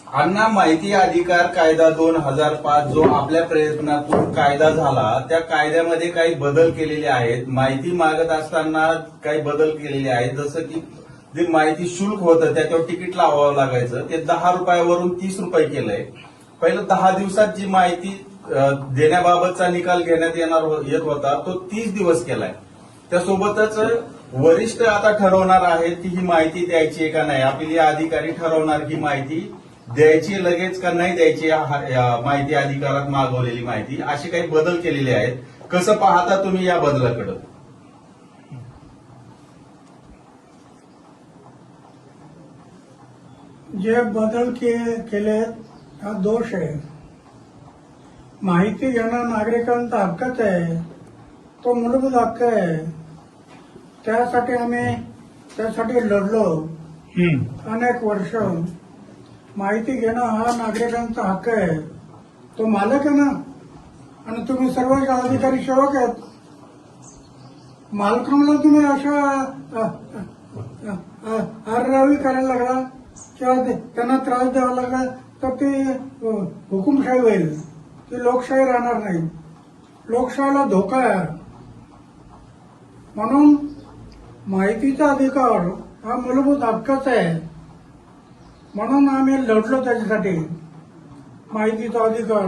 अण्णा, माहिती अधिकार कायदा 2005 जो आपल्या प्रयत्नातून कायदा झाला, त्या कायद्यामध्ये काही बदल केलेले आहेत. माहिती मागत असताना काही बदल केलेले आहेत. जसं की जे माहिती शुल्क होतं त्याच्यावर तिकीट लावावं लागायचं, ते 10 रुपयावरून 30 रुपये केलंय. पहिलं 10 दिवसात जी माहिती देण्याबाबतचा निकाल घेण्यात येत होता तो 30 दिवस केलाय. त्यासोबतच वरिष्ठ आता ठरवणार आहेत की ही माहिती द्यायची आहे का नाही. आपली अधिकारी ठरवणार ही माहिती द्यायची लगेच का नाही द्यायची, या माहिती अधिकारात मागवलेली माहिती. असे काही बदल केलेले आहेत. कसं पाहता तुम्ही या बदलाकडे? जे बदल केले हा दोष आहे. माहिती घेणं नागरिकांचा हक्कच आहे, तो मूलभूत हक्क आहे. त्यासाठी लढलो अनेक वर्ष. माहिती घेणं हा नागरिकांचा हक्क आहे, तो मालक आहे ना. आणि तुम्ही सर्व अधिकारी सेवक आहेत. मालकांना तुम्ही अशा आररावी करायला लागला किंवा त्यांना त्रास द्यावा लागला तर ती हुकुमशाही होईल, ती लोकशाही राहणार नाही. लोकशाहीला धोका आहे. म्हणून माहितीचा अधिकार हा मूलभूत हक्कच आहे. म्हणून आम्ही लढलो त्याच्यासाठी. माहितीचा अधिकार,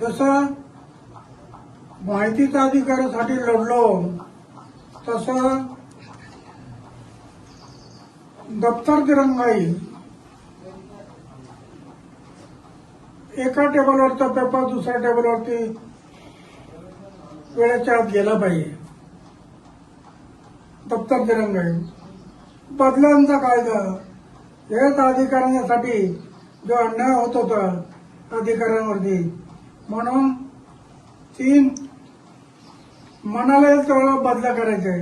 जसं माहितीच्या अधिकारासाठी लढलो तसं दप्तर दिरंगाई, एका टेबलवरचा पेपर दुसऱ्या टेबलवरती वेळेच्या आत गेला पाहिजे. दप्तर दिरंगाई, बदलांचा कायदा, हेच अधिकाऱ्यांसाठी जो अन्याय होत होता अधिकाऱ्यांवरती. म्हणून मनाला येईल तेवढा बदला करायचे,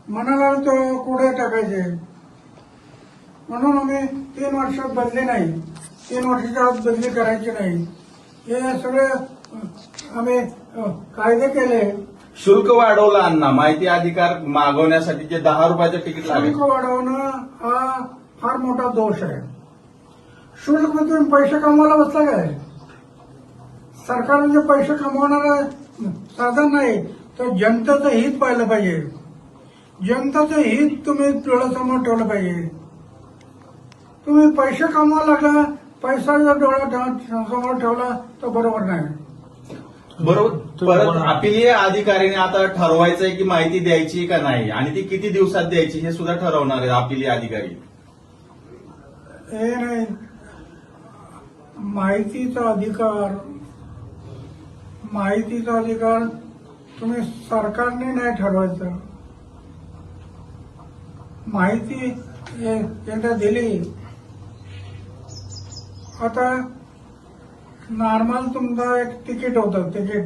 मनाला तो कुठे टाकायचे. म्हणून आम्ही 3 वर्षात बदली नाही, 3 वर्षाच्या आत बदली करायची नाही. हे सगळे आम्ही कायदे केले. शुल्क वाढवलं अण्णा, माहिती अधिकार मागवण्यासाठी जे 10 रुपयाचं तिकीट लागेल. शुल्क वाढवणं हा फार मोठा दोष आहे. शुल्क तुम्ही पैसे कमवायला बसला काय? सरकार म्हणजे पैसे कमवणारं साधन नाही, तर जनतेचं हित पाहिलं पाहिजे. जनतेचं हित तुम्ही डोळ्यासमोर ठेवलं पाहिजे. तुम्ही पैसे कमवायला लागला, पैसा जर डोळ्यासमोर ठेवला तर बरोबर नाही. बरोबर. परत अपीलीय अधिकाऱ्याने आता ठरवायचंय की माहिती द्यायची का नाही, आणि ती किती दिवसात द्यायची हे सुद्धा ठरवणार आहे अपीलीय अधिकारी. हे नाही, माहितीचा अधिकार तुम्ही सरकारने नाही ठरवायचं. माहिती एकदा दिली, आता नॉर्मल तुमचं एक तिकीट होतं, तिकीट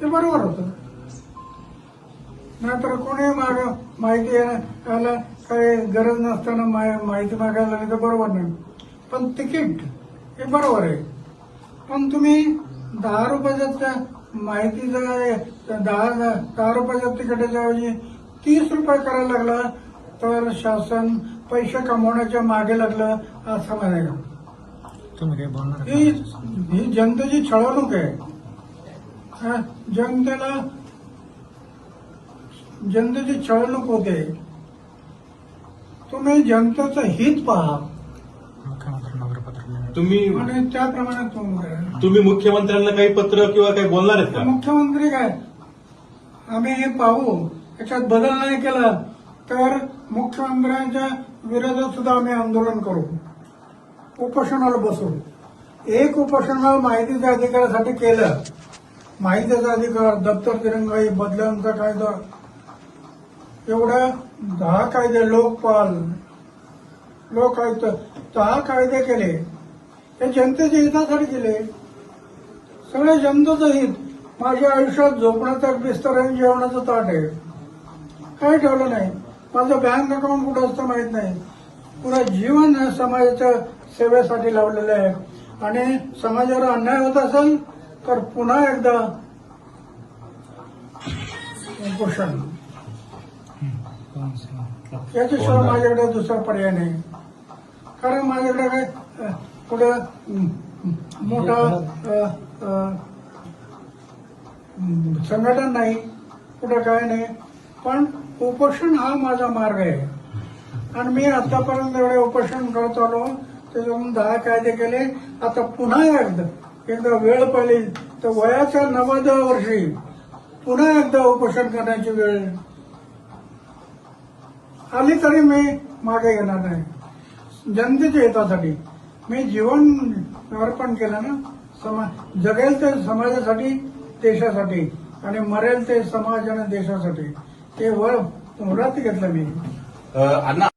ते बरोबर होतं. नाहीतर कोणी माहिती यायला काही गरज नसताना माहिती मागायला लागली तर बरोबर नाही. पण तिकीट हे बरोबर आहे. पण तुम्ही 10 रुपयाच्या माहितीचं 10 रुपयाच्या तिकिटाच्या ऐवजी 30 रुपये करायला लागला तर शासन पैसे कमवण्याच्या मागे लागलं असं म्हणायला. तुम्ही काय बोलणार? ही जनतेची छळवणूक आहे. जनतेची छळवणूक होते. तुम्ही जनतेचं हित पहा तुम्ही आणि त्याप्रमाणे तुम्ही मुख्यमंत्र्यांना काही पत्र किंवा काही बोलणार आहेत का? मुख्यमंत्री काय, आम्ही हे पाहू, याच्यात बदल नाही केला तर मुख्यमंत्र्यांच्या विरोधात सुद्धा आम्ही आंदोलन करू, उपोषणाला बसू. एक उपोषण माहितीच्या अधिकारासाठी केलं. माहितीचा अधिकार, दप्तर दिरंगाई, बदल्यांचा कायदा, एवढ्या 10 कायदे, लोकपाल, लोकायुक्त, 10 कायदे केले. हे जनतेच्या हितासाठी केले. सगळे जनतेचं हित. माझ्या आयुष्यात झोपण्याचा बिस्तर आणि जेवणाचं ताट आहे, काही ठेवलं नाही. माझं बँक अकाउंट कुठं असतं माहित नाही. पुरा जीवन समाजाच्या सेवेसाठी लावलेलं आहे. आणि समाजावर अन्याय होत असेल तर पुन्हा एकदा उपोषण, याच्याशिवाय माझ्याकडे दुसरा पर्याय नाही. कारण माझ्याकडे काय कुठं मोठा संघटन नाही, कुठं काय नाही, पण उपोषण हा माझा मार्ग आहे. आणि मी आतापर्यंत एवढे उपोषण करत आलो, त्याच्यातून 10 कायदे केले. आता पुन्हा एकदा वेळ पडली तर वयाच्या 90व्या वर्षी पुन्हा एकदा उपोषण करण्याची वेळ आली तरी मी मागे घेणार नाही. जनतेच्या हितासाठी मी जीवन अर्पण केलं ना. जगेल ते समाजासाठी, देशासाठी, आणि मरेल ते समाज आणि देशासाठी. ते व्रत घेतलं मी. अण्णा,